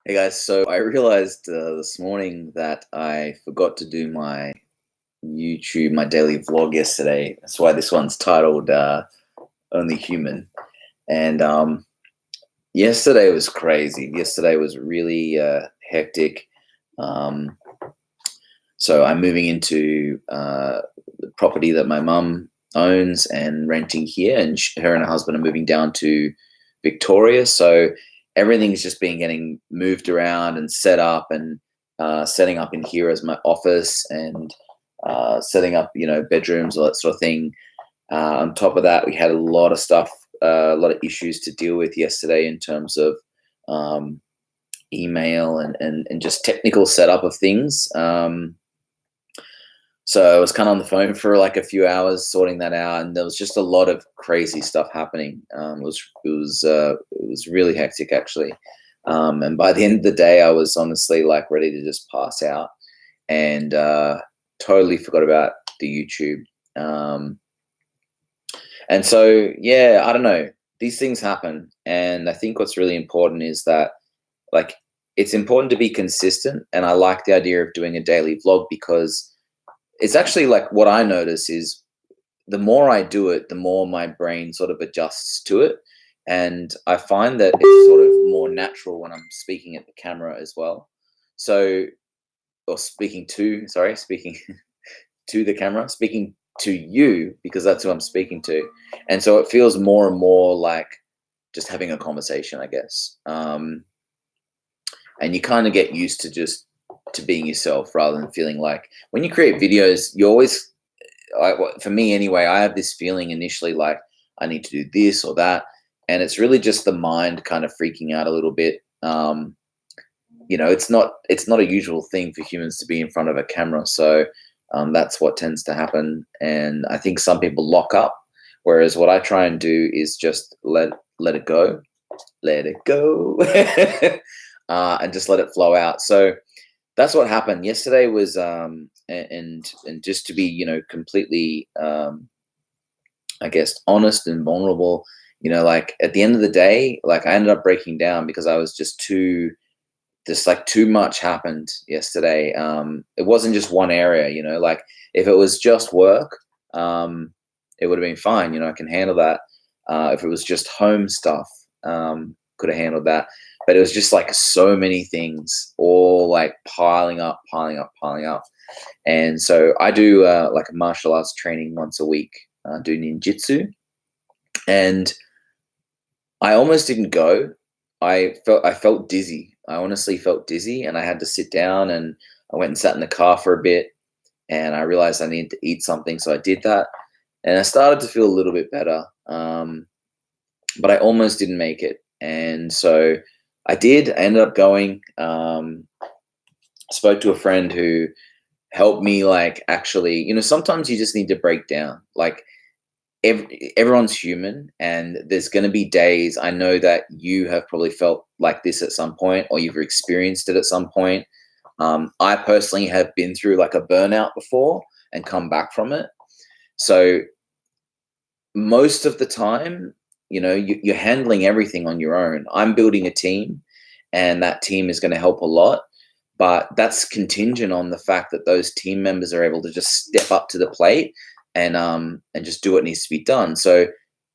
Hey guys, so I realized this morning that I forgot to do my YouTube, my daily vlog yesterday. That's why this one's titled Only Human. And yesterday was crazy. Yesterday was really hectic. Um, so I'm moving into the property that my mum owns and renting here, and her and her husband are moving down to Victoria. So everything's just been getting moved around and set up, and setting up in here as my office, and setting up, bedrooms, all that sort of thing. On top of that, we had a lot of stuff, a lot of issues to deal with yesterday in terms of um, email and just technical setup of things. So I was kind of on the phone for like a few hours sorting that out, and there was just a lot of crazy stuff happening. It was really hectic actually. And by the end of the day, I was honestly like ready to just pass out, and totally forgot about the YouTube. Um, and so yeah, I don't know. These things happen, and I think what's really important is that, like, it's important to be consistent. And I like the idea of doing a daily vlog because it's actually like what I notice is the more I do it, the more my brain sort of adjusts to it. And I find that it's sort of more natural when I'm speaking at the camera as well. So, or speaking to the camera, speaking to you because that's who I'm speaking to. And so it feels more and more like just having a conversation, I guess. And you kind of get used to just to being yourself rather than feeling like when you create videos, you always for me anyway, I have this feeling initially like I need to do this or that, and it's really just the mind kind of freaking out a little bit. It's not a usual thing for humans to be in front of a camera, so that's what tends to happen. And I think some people lock up, whereas what I try and do is just let it go, let it go, and just let it flow out. So that's what happened yesterday. Was and just to be completely I guess honest and vulnerable, like at the end of the day, like I ended up breaking down because I was just like too much happened yesterday. It wasn't just one area, like if it was just work, it would have been fine. I can handle that. If it was just home stuff, could have handled that. But it was just like so many things all like piling up, piling up, piling up. And so I do like a martial arts training once a week, do ninjutsu, and I almost didn't go. I felt dizzy. I honestly felt dizzy, and I had to sit down, and I went and sat in the car for a bit, and I realized I needed to eat something, so I did that, and I started to feel a little bit better. But I almost didn't make it, and so I did. I ended up going. Spoke to a friend who helped me, like, actually, sometimes you just need to break down. Like, everyone's human, and there's going to be days. I know that you have probably felt like this at some point, or you've experienced it at some point. I personally have been through like a burnout before and come back from it. So most of the time, you're handling everything on your own. I'm building a team, and that team is going to help a lot. But that's contingent on the fact that those team members are able to just step up to the plate and just do what needs to be done. So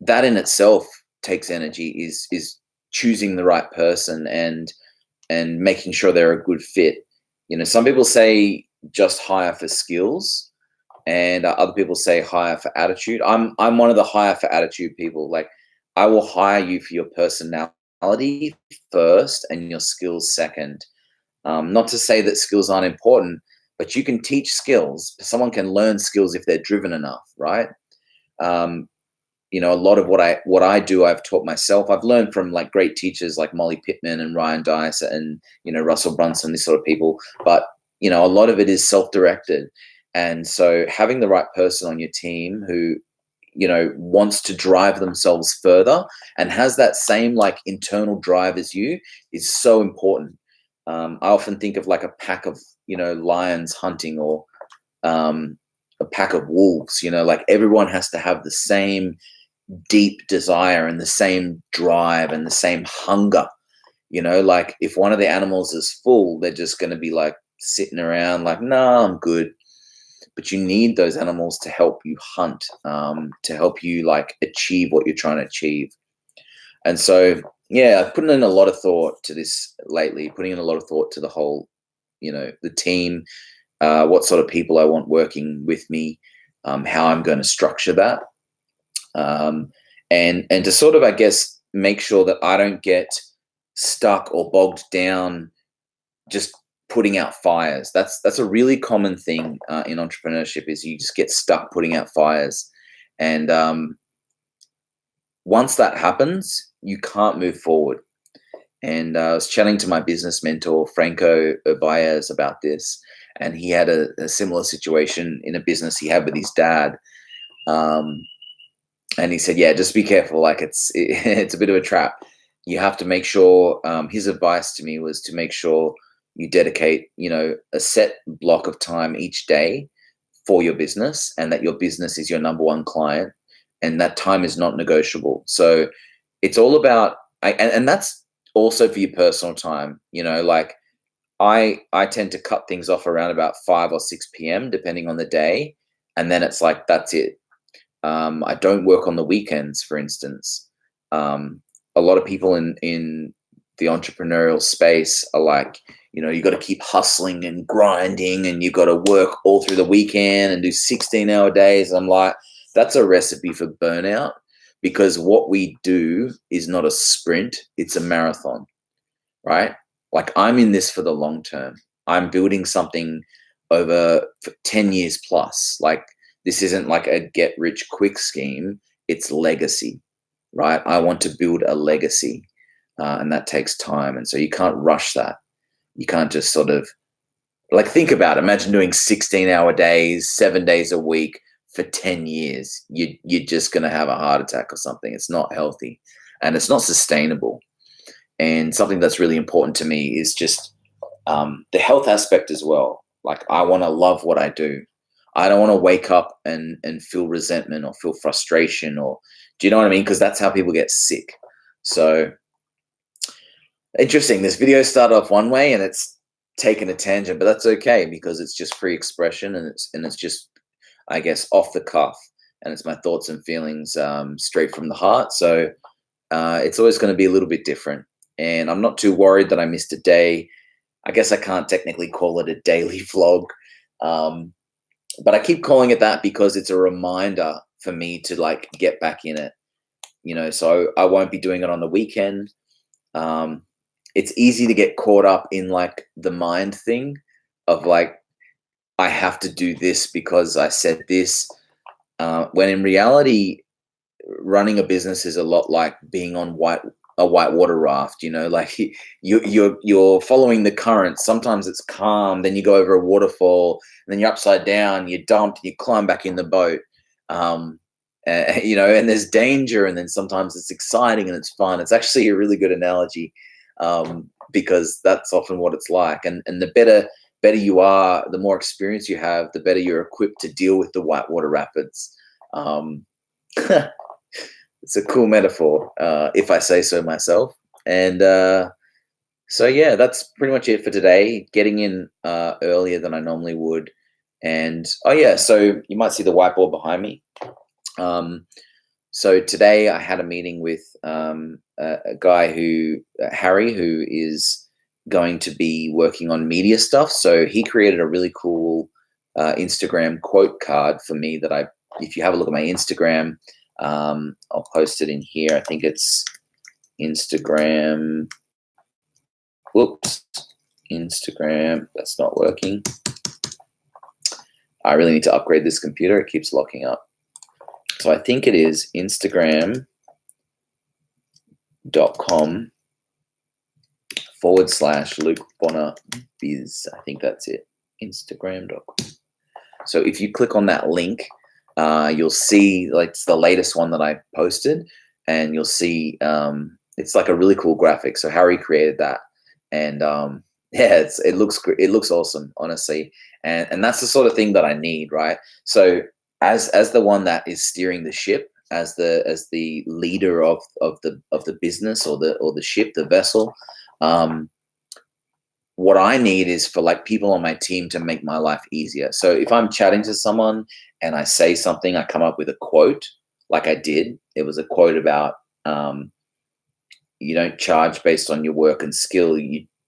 that in itself takes energy. Is choosing the right person and making sure they're a good fit. Some people say just hire for skills, and other people say hire for attitude. I'm one of the hire for attitude people. Like, I will hire you for your personality first and your skills second. Not to say that skills aren't important, but you can teach skills. Someone can learn skills if they're driven enough, right? Um, a lot of what I do, I've taught myself. I've learned from like great teachers like Molly Pittman and Ryan Dice and Russell Brunson, these sort of people. But a lot of it is self-directed, and so having the right person on your team who wants to drive themselves further and has that same like internal drive as you is so important. I often think of like a pack of lions hunting, or a pack of wolves. Like everyone has to have the same deep desire and the same drive and the same hunger. Like if one of the animals is full, they're just going to be like sitting around like, no, I'm good. But you need those animals to help you hunt, to help you like achieve what you're trying to achieve. And so, yeah, I've put in a lot of thought to this lately, putting in a lot of thought to the whole, the team, what sort of people I want working with me, how I'm going to structure that, and to sort of, I guess, make sure that I don't get stuck or bogged down just putting out fires. That's a really common thing in entrepreneurship, is you just get stuck putting out fires, and once that happens, you can't move forward. And I was chatting to my business mentor, Franco Baez, about this. And he had a similar situation in a business he had with his dad. And he said, yeah, just be careful. Like it's a bit of a trap. You have to make sure, his advice to me was to make sure you dedicate, a set block of time each day for your business, and that your business is your number one client, and that time is not negotiable. So it's all about, and that's also for your personal time. Like I tend to cut things off around about 5 or 6 p.m. depending on the day, and then it's like that's it. I don't work on the weekends, for instance. A lot of people in the entrepreneurial space are like, you got to keep hustling and grinding, and you got to work all through the weekend and do 16-hour days. I'm like, that's a recipe for burnout, because what we do is not a sprint, it's a marathon, right? Like I'm in this for the long term. I'm building something over 10 years plus. Like this isn't like a get rich quick scheme, it's legacy, right? I want to build a legacy, and that takes time. And so you can't rush that. You can't just sort of like think about it. Imagine doing 16-hour days, 7 days a week for 10 years. You're just going to have a heart attack or something. It's not healthy and it's not sustainable. And something that's really important to me is just the health aspect as well. Like I want to love what I do. I don't want to wake up and feel resentment or feel frustration, or do you know what I mean? Because that's how people get sick. So interesting. This video started off one way and it's taken a tangent, but that's okay because it's just free expression, and it's just, I guess, off the cuff, and it's my thoughts and feelings straight from the heart. So it's always going to be a little bit different, and I'm not too worried that I missed a day. I guess I can't technically call it a daily vlog, but I keep calling it that because it's a reminder for me to like get back in it. So I won't be doing it on the weekend. It's easy to get caught up in like the mind thing of like, I have to do this because I said this, when in reality, running a business is a lot like being on a whitewater raft. Like you're following the current. Sometimes it's calm, then you go over a waterfall, and then you're upside down, you're dumped, you climb back in the boat. And there's danger, and then sometimes it's exciting and it's fun. It's actually a really good analogy, because that's often what it's like. And the better you are, the more experience you have, the better you're equipped to deal with the whitewater rapids. It's a cool metaphor, if I say so myself. And so, yeah, that's pretty much it for today. Getting in earlier than I normally would. And, oh, yeah, so you might see the whiteboard behind me. So today I had a meeting with a guy Harry, who is going to be working on media stuff. So he created a really cool Instagram quote card for me that if you have a look at my Instagram, I'll post it in here. I think it's Instagram. Whoops, Instagram. That's not working. I really need to upgrade this computer. It keeps locking up. So I think it is Instagram.com/Luke Bonner Biz. I think that's it. Instagram.com. So if you click on that link, you'll see like it's the latest one that I posted, and you'll see it's like a really cool graphic. So Harry created that, and yeah, it looks awesome, honestly, and that's the sort of thing that I need, right? So as the one that is steering the ship, as the leader of the business or the ship, the vessel, What I need is for like people on my team to make my life easier. So if I'm chatting to someone and I say something, I come up with a quote like I did. It was a quote about you don't charge based on your work and skill.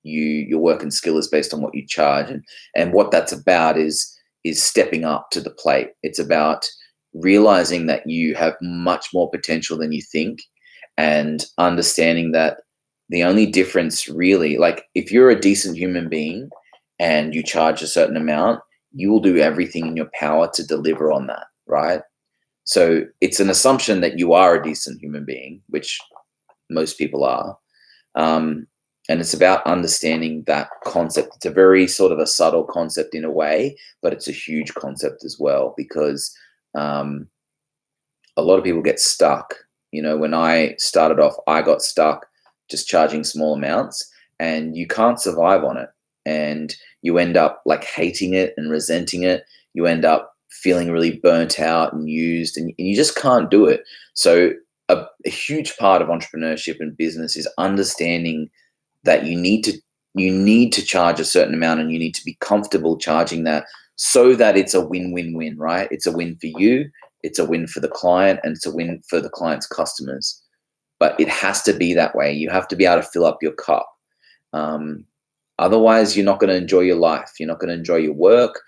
Your work and skill is based on what you charge. And what that's about is stepping up to the plate. It's about realizing that you have much more potential than you think, and understanding that the only difference really, like if you're a decent human being and you charge a certain amount, you will do everything in your power to deliver on that, right? So it's an assumption that you are a decent human being, which most people are. And it's about understanding that concept. It's a very sort of a subtle concept in a way, but it's a huge concept as well, because a lot of people get stuck. When I started off, I got stuck just charging small amounts, and you can't survive on it. And you end up like hating it and resenting it. You end up feeling really burnt out and used, and you just can't do it. So a huge part of entrepreneurship and business is understanding that you need to charge a certain amount, and you need to be comfortable charging that, so that it's a win-win-win, right? It's a win for you, it's a win for the client, and it's a win for the client's customers. But it has to be that way. You have to be able to fill up your cup. Otherwise, you're not going to enjoy your life. You're not going to enjoy your work,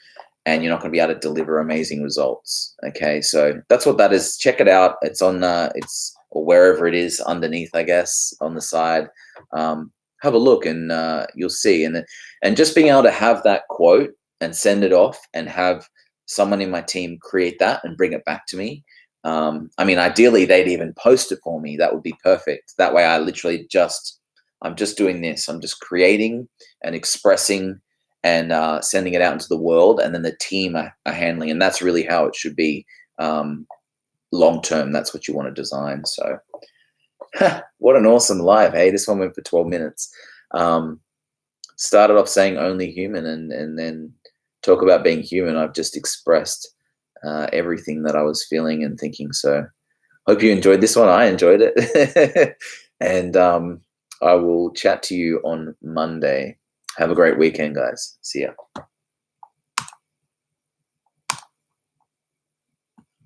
and you're not going to be able to deliver amazing results. Okay, so that's what that is. Check it out. It's on or wherever it is underneath, I guess, on the side. Have a look, and you'll see. And just being able to have that quote and send it off, and have someone in my team create that and bring it back to me. I mean, ideally, they'd even post it for me. That would be perfect. That way, I'm just doing this. I'm just creating and expressing and sending it out into the world, and then the team are handling. And that's really how it should be long term. That's what you want to design. So, what an awesome live! Hey, this one went for 12 minutes. Started off saying only human, and then talk about being human. I've just expressed everything that I was feeling and thinking. So, hope you enjoyed this one. I enjoyed it, and I will chat to you on Monday. Have a great weekend, guys. See ya.